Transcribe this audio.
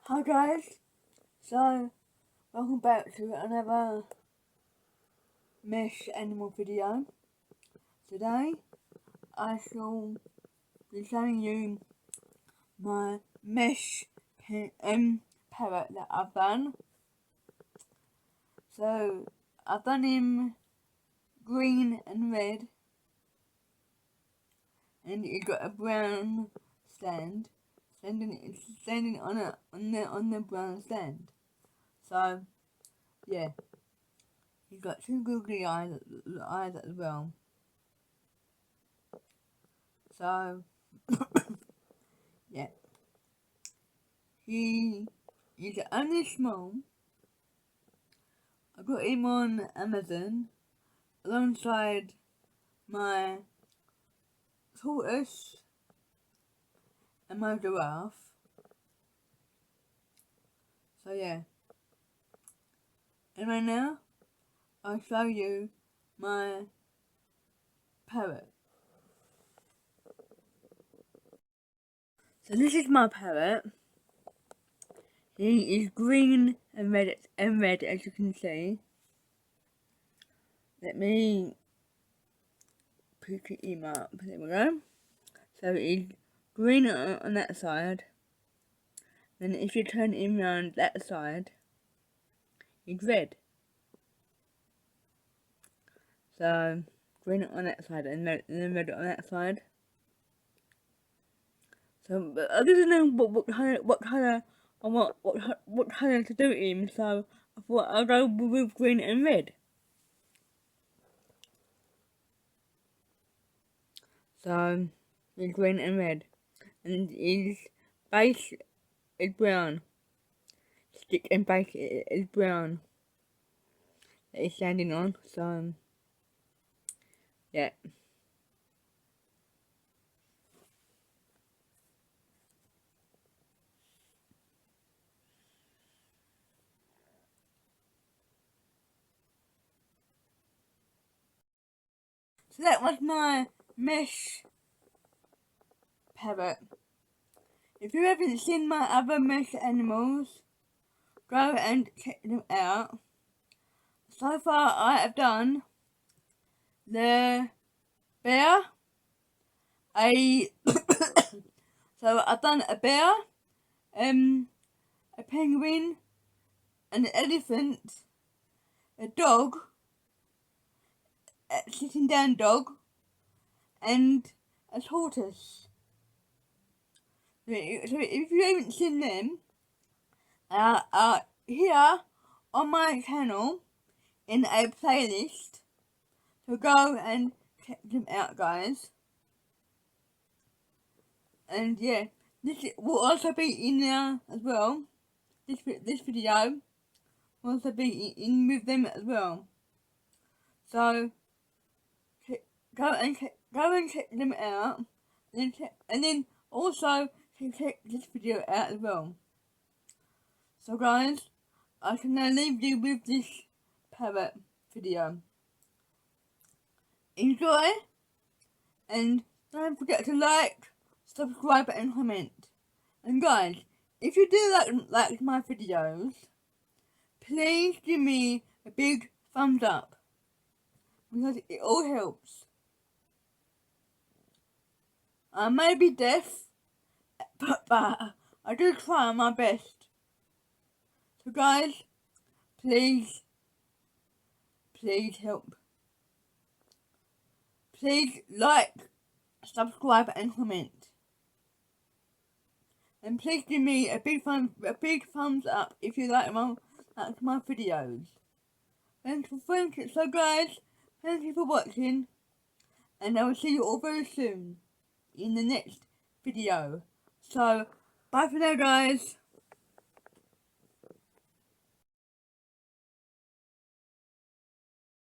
Hi guys, so welcome back to another mesh animal video. Today I shall be showing you my mesh parrot that I've done. So I've done him green and red, and he's got a brown stand standing on the brown stand. So yeah, he's got two googly eyes as well. So yeah, he is only small. I got him on Amazon alongside my tortoise and my giraffe. So yeah, and right now I'll show you my parrot. So this is my parrot. He is green and red as you can see. Let me pick him up. There we go. So he's green on that side. Then if you turn him around that side, he's red. So green on that side and then red on that side. So but I didn't know what colour to do him. So I thought I'll go with green and red. So it's green and red, and his base is brown. Stick and base is brown that he's standing on. So yeah. So that was my mesh parrot. If you haven't seen my other mesh animals, go and check them out. So far I have done the bear, so I've done a bear, a penguin, an elephant, a dog, a sitting down dog, and a tortoise. So if you haven't seen them, here on my channel in a playlist, so go and check them out, guys. And yeah, this will also be in there as well. This video will also be in with them as well. So go and check them out, and then also check this video out as well. So guys, I can now leave you with this parrot video. Enjoy, and don't forget to like, subscribe and comment. And guys, if you do like my videos, please give me a big thumbs up, because it all helps. I may be deaf, but I do try my best. So guys, please help. Please like, subscribe and comment. And please give me a big thumbs up if you like my videos. Thank you. So guys, thank you for watching, and I will see you all very soon in the next video. So bye for now, guys.